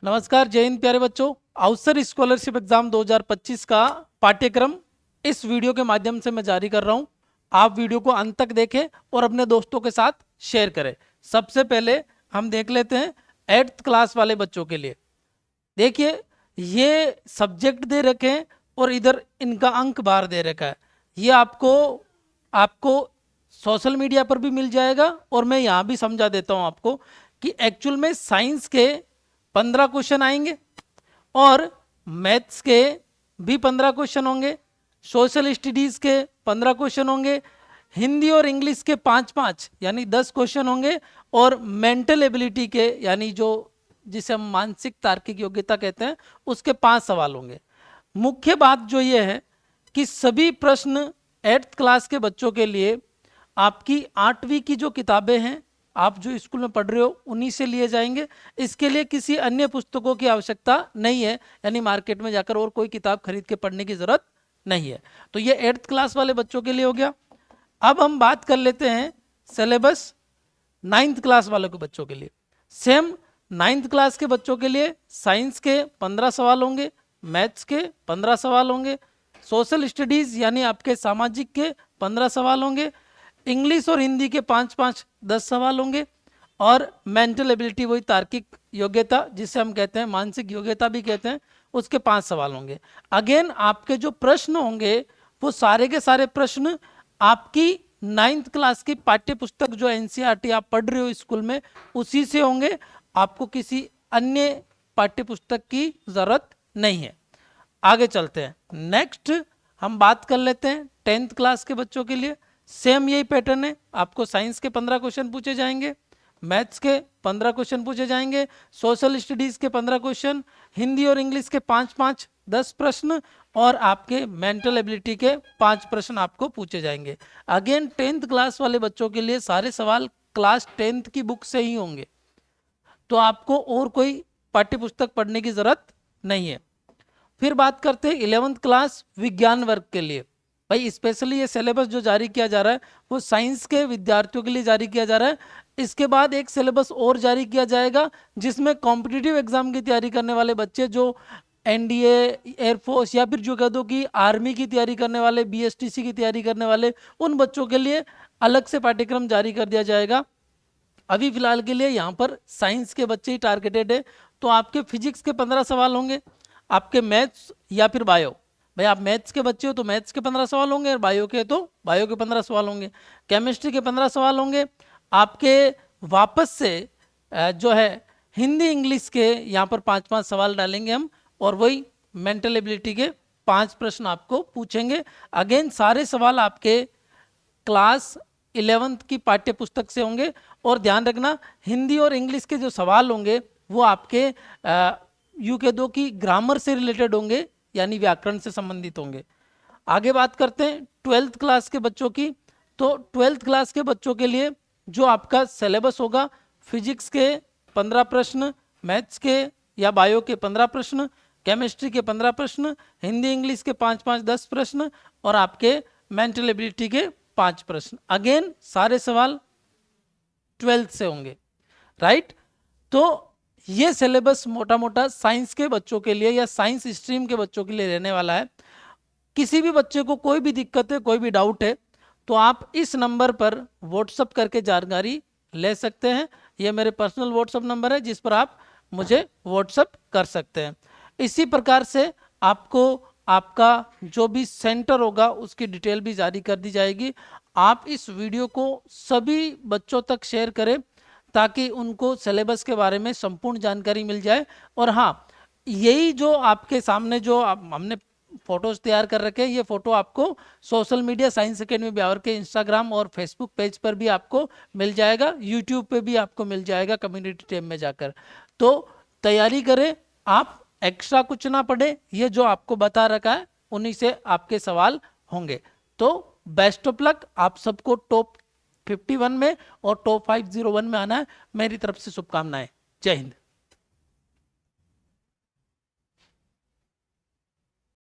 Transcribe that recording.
नमस्कार, जय हिंद प्यारे बच्चों। अवसर स्कॉलरशिप एग्जाम 2025 का पाठ्यक्रम इस वीडियो के माध्यम से मैं जारी कर रहा हूं। आप वीडियो को अंत तक देखें और अपने दोस्तों के साथ शेयर करें। सबसे पहले हम देख लेते हैं 8th क्लास वाले बच्चों के लिए। देखिए, ये सब्जेक्ट दे रखे हैं और इधर इनका अंक बार दे रखा है। ये आपको आपको सोशल मीडिया पर भी मिल जाएगा और मैं यहाँ भी समझा देता हूँ आपको कि एक्चुअल में साइंस के 15 क्वेश्चन आएंगे और मैथ्स के भी 15 क्वेश्चन होंगे, सोशल स्टडीज़ के 15 क्वेश्चन होंगे, हिंदी और इंग्लिश के 5-5 यानी 10 क्वेश्चन होंगे और मेंटल एबिलिटी के यानी जो जिसे हम मानसिक तार्किक योग्यता कहते हैं उसके 5 सवाल होंगे। मुख्य बात जो ये है कि सभी प्रश्न 8th क्लास के बच्चों के लिए आपकी 8वीं की जो किताबें हैं आप जो स्कूल में पढ़ रहे हो उन्हीं से लिए जाएंगे। इसके लिए किसी अन्य पुस्तकों की आवश्यकता नहीं है, यानी मार्केट में जाकर और कोई किताब खरीद के पढ़ने की जरूरत नहीं है। तो ये 8th क्लास वाले बच्चों के लिए हो गया। अब हम बात कर लेते हैं सिलेबस 9th क्लास वालों के बच्चों के लिए। सेम 9th क्लास के बच्चों के लिए साइंस के 15 सवाल होंगे, मैथ्स के 15 सवाल होंगे, सोशल स्टडीज़ यानी आपके सामाजिक के 15 सवाल होंगे, इंग्लिश और हिंदी के 5-5 10 सवाल होंगे और मेंटल एबिलिटी वही तार्किक योग्यता जिसे हम कहते हैं मानसिक योग्यता भी कहते हैं उसके 5 सवाल होंगे। अगेन आपके जो प्रश्न होंगे वो सारे के सारे प्रश्न आपकी 9th क्लास की पाठ्य पुस्तक जो एनसीईआरटी आप पढ़ रहे हो स्कूल में उसी से होंगे। आपको किसी अन्य पाठ्य पुस्तक की जरूरत नहीं है। आगे चलते हैं। नेक्स्ट हम बात कर लेते हैं 10th क्लास के बच्चों के लिए। सेम यही पैटर्न है, आपको साइंस के 15 क्वेश्चन पूछे जाएंगे, मैथ्स के 15 क्वेश्चन पूछे जाएंगे, सोशल स्टडीज के 15 क्वेश्चन, हिंदी और इंग्लिश के 5-5 10 प्रश्न और आपके मेंटल एबिलिटी के 5 प्रश्न आपको पूछे जाएंगे। अगेन 10th क्लास वाले बच्चों के लिए सारे सवाल क्लास 10th की बुक से ही होंगे, तो आपको और कोई पाठ्य पुस्तक पढ़ने की जरूरत नहीं है। फिर बात करते हैं 11th क्लास विज्ञान वर्ग के लिए। भाई स्पेशली ये सिलेबस जो जारी किया जा रहा है वो साइंस के विद्यार्थियों के लिए जारी किया जा रहा है। इसके बाद एक सिलेबस और जारी किया जाएगा जिसमें कॉम्पिटिटिव एग्जाम की तैयारी करने वाले बच्चे जो एनडीए, एयरफोर्स या फिर जो कह दो कि आर्मी की तैयारी करने वाले, बीएसटीसी की तैयारी करने वाले, उन बच्चों के लिए अलग से पाठ्यक्रम जारी कर दिया जाएगा। अभी फिलहाल के लिए यहाँ पर साइंस के बच्चे ही टारगेटेड है। तो आपके फिजिक्स के 15 सवाल होंगे, आपके मैथ्स या फिर बायो, भाई आप मैथ्स के बच्चे हो तो मैथ्स के 15 सवाल होंगे और बायो के तो बायो के 15 सवाल होंगे, केमिस्ट्री के 15 सवाल होंगे। आपके वापस से जो है हिंदी इंग्लिश के यहाँ पर 5-5 सवाल डालेंगे हम और वही मेंटल एबिलिटी के 5 प्रश्न आपको पूछेंगे। अगेन सारे सवाल आपके क्लास 11th की पाठ्य पुस्तक से होंगे और ध्यान रखना हिंदी और इंग्लिश के जो सवाल होंगे वो आपके UK2 की ग्रामर से रिलेटेड होंगे यानी व्याकरण से संबंधित होंगे। आगे बात करते हैं 12th क्लास के बच्चों की। तो 12th क्लास के बच्चों के लिए जो आपका सिलेबस होगा फिजिक्स के 15 प्रश्न, मैथ्स के या बायो के 15 प्रश्न, केमिस्ट्री के 15 प्रश्न, हिंदी इंग्लिश के 5-5 10 प्रश्न और आपके मेंटल एबिलिटी के 5 प्रश्न। अगेन सारे सवाल 12th से होंगे, राइट। तो ये सिलेबस मोटा मोटा साइंस के बच्चों के लिए या साइंस स्ट्रीम के बच्चों के लिए रहने वाला है। किसी भी बच्चे को कोई भी दिक्कत है, कोई भी डाउट है तो आप इस नंबर पर व्हाट्सअप करके जानकारी ले सकते हैं। ये मेरे पर्सनल व्हाट्सअप नंबर है जिस पर आप मुझे व्हाट्सअप कर सकते हैं। इसी प्रकार से आपको आपका जो भी सेंटर होगा उसकी डिटेल भी जारी कर दी जाएगी। आप इस वीडियो को सभी बच्चों तक शेयर करें ताकि उनको सिलेबस के बारे में संपूर्ण जानकारी मिल जाए। और हाँ, यही जो आपके सामने जो हमने फोटोज तैयार कर रखे हैं, ये फोटो आपको social media science academy Beawar के इंस्टाग्राम और फेसबुक पेज पर भी आपको मिल जाएगा, यूट्यूब पे भी आपको मिल जाएगा कम्युनिटी टैब में जाकर। तो तैयारी करें, आप एक्स्ट्रा कुछ ना पढ़े, ये जो आपको बता रखा है उन्हीं से आपके सवाल होंगे। तो बेस्ट ऑफ लक, आप सबको टॉप 51 में और टॉप 501 में आना है। मेरी तरफ से शुभकामनाएं। जय हिंद।